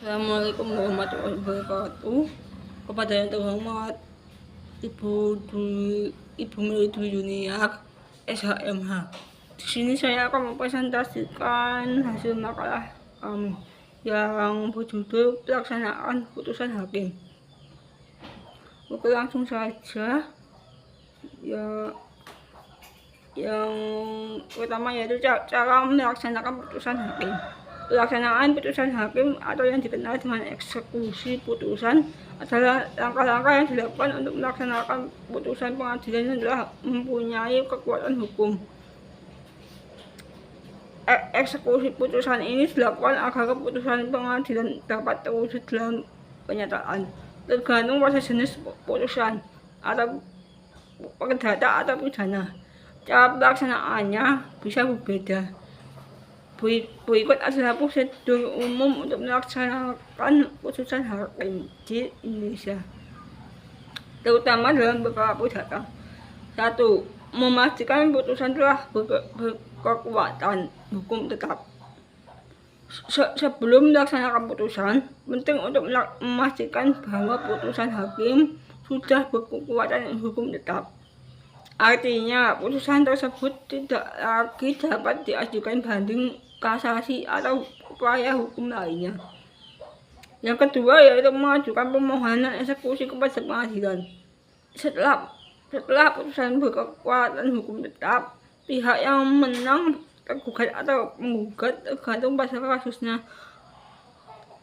Assalamualaikum warahmatullahi wabarakatuh. Kepada yang terhormat Ibu Meli Dwi Yuniar, SHMH. Di sini saya akan mempresentasikan hasil makalah kami yang berjudul pelaksanaan putusan hakim. Oke, langsung saja. Yang pertama yaitu cara melaksanakan putusan hakim. Pelaksanaan putusan hakim atau yang dikenal dengan eksekusi putusan adalah langkah-langkah yang dilakukan untuk melaksanakan putusan pengadilan yang telah mempunyai kekuatan hukum. Eksekusi putusan ini dilakukan agar keputusan pengadilan dapat terwujud dalam kenyataan, tergantung pada jenis putusan atau perdata atau pidana. Cara pelaksanaannya bisa berbeda. Berikut adalah prosedur umum untuk melaksanakan putusan hakim di Indonesia, terutama dalam beberapa perdata. 1. Memastikan putusan telah berkekuatan hukum tetap. Sebelum melaksanakan putusan, penting untuk memastikan bahwa putusan hakim sudah berkekuatan hukum tetap. Artinya, putusan tersebut tidak lagi dapat diajukan banding, kasasi, atau upaya hukum lainnya. Yang kedua yaitu mengajukan permohonan eksekusi kepada pengadilan. Setelah putusan berkekuatan hukum tetap, pihak yang menang, tergugat atau menggugat tergantung pada kasusnya,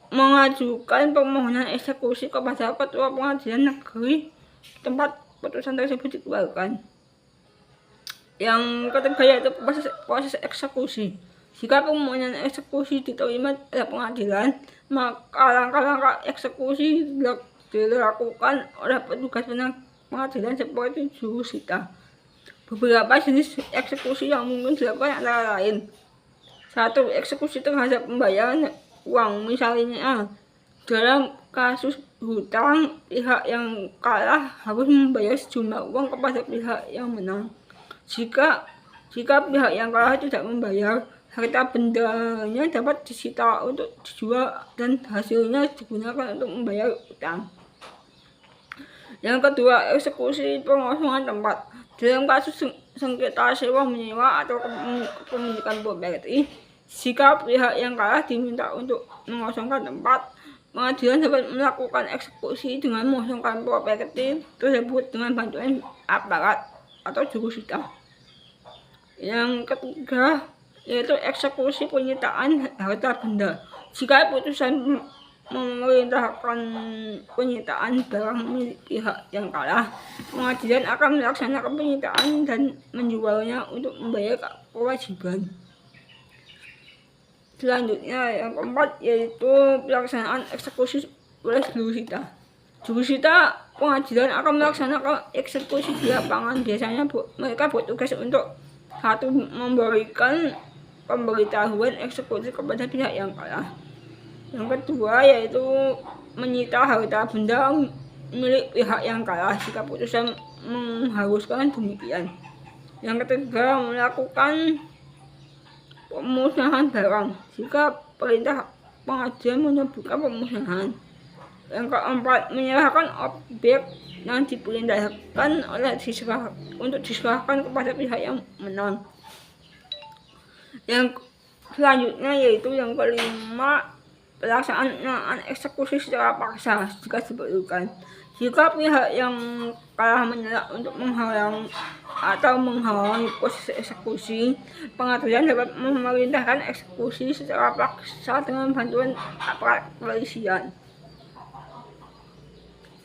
mengajukan permohonan eksekusi kepada ketua pengadilan negeri tempat putusan tersebut dikeluarkan. Yang ketiga yaitu proses eksekusi. Jika permohonan eksekusi diterima oleh pengadilan, maka langkah-langkah eksekusi dilakukan oleh petugas pengadilan seperti jurusita. Beberapa jenis eksekusi yang mungkin dilakukan antara lain: 1. Eksekusi terhadap pembayaran uang. Misalnya, dalam kasus hutang, pihak yang kalah harus membayar sejumlah uang kepada pihak yang menang. Jika pihak yang kalah tidak membayar, harta bendanya dapat disita untuk dijual dan hasilnya digunakan untuk membayar utang. Yang kedua, eksekusi pengosongan tempat. Dalam kasus sengketa sewa menyewa atau kepemilikan properti, jika pihak yang kalah diminta untuk mengosongkan tempat, pengadilan dapat melakukan eksekusi dengan mengosongkan properti tersebut dengan bantuan aparat atau jurusita. Yang ketiga yaitu eksekusi penyitaan harta benda. Jika putusan memerintahkan penyitaan barang milik pihak yang kalah, pengadilan akan melaksanakan penyitaan dan menjualnya untuk membayar kewajiban. Selanjutnya, yang keempat yaitu pelaksanaan eksekusi oleh jurusita. Jurusita pengadilan akan melaksanakan eksekusi di lapangan. Biasanya mereka bertugas untuk 1. Memberikan pemberitahuan eksekusi kepada pihak yang kalah. Yang kedua yaitu menyita harta benda milik pihak yang kalah jika putusan mengharuskan demikian. Yang ketiga, melakukan pemusnahan barang jika perintah pengadilan menyebutkan pemusnahan. Yang keempat, menyerahkan objek yang diperintahkan untuk diserahkan kepada pihak yang menang. Yang selanjutnya yaitu yang kelima, pelaksanaan eksekusi secara paksa jika diperlukan. Jika pihak yang kalah menolak untuk menghalangi proses eksekusi, pengadilan dapat memerintahkan eksekusi secara paksa dengan bantuan aparat kepolisian.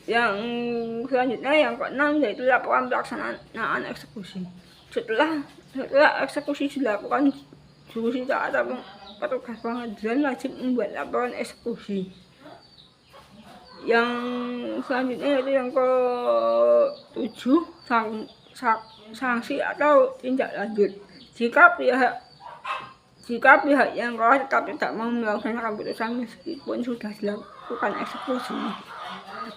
Yang selanjutnya yang keenam yaitu laporan pelaksanaan eksekusi. Setelah eksekusi dilakukan, jurusita atau petugas pengadilan wajib membuat laporan eksekusi. Yang selanjutnya yaitu yang ke-7, sanksi atau tindak lanjut. Jika pihak yang kalah tetap tidak mau melaksanakan putusan meskipun sudah dilakukan eksekusi,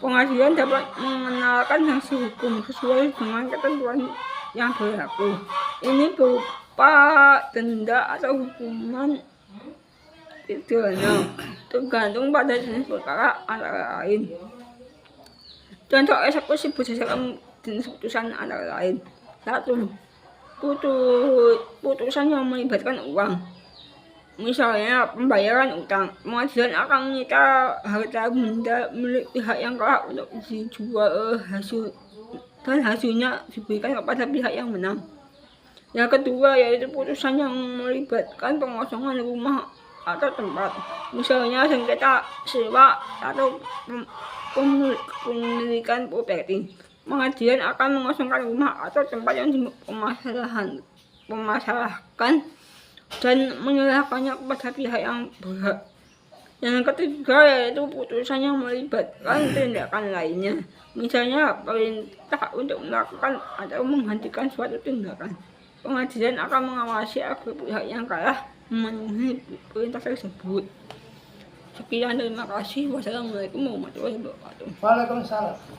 pengadilan dapat mengenalkan sanksi hukum sesuai dengan ketentuan yang berlaku. Ini berupa denda atau hukuman pidana, tergantung pada jenis perkara antara lain. Contoh eksekusi berdasarkan jenis putusan antara lain. 1. Putusan yang melibatkan uang. Misalnya pembayaran utang, pengadilan akan menyita harta benda milik pihak yang kalah untuk dijual dan hasilnya diberikan kepada pihak yang menang. Yang kedua yaitu putusan yang melibatkan pengosongan rumah atau tempat, misalnya sengketa sewa atau pemilikan properti. Pengadilan akan mengosongkan rumah atau tempat yang dipermasalahkan dan menyerahkannya kepada pihak yang berhak. Yang ketiga yaitu putusan yang melibatkan tindakan lainnya, misalnya perintah untuk melakukan atau menghentikan suatu tindakan. Pengadilan akan mengawasi agar pihak yang kalah memenuhi perintah tersebut. Sekian, terima kasih. Wassalamualaikum warahmatullahi wabarakatuh. Waalaikumsalam.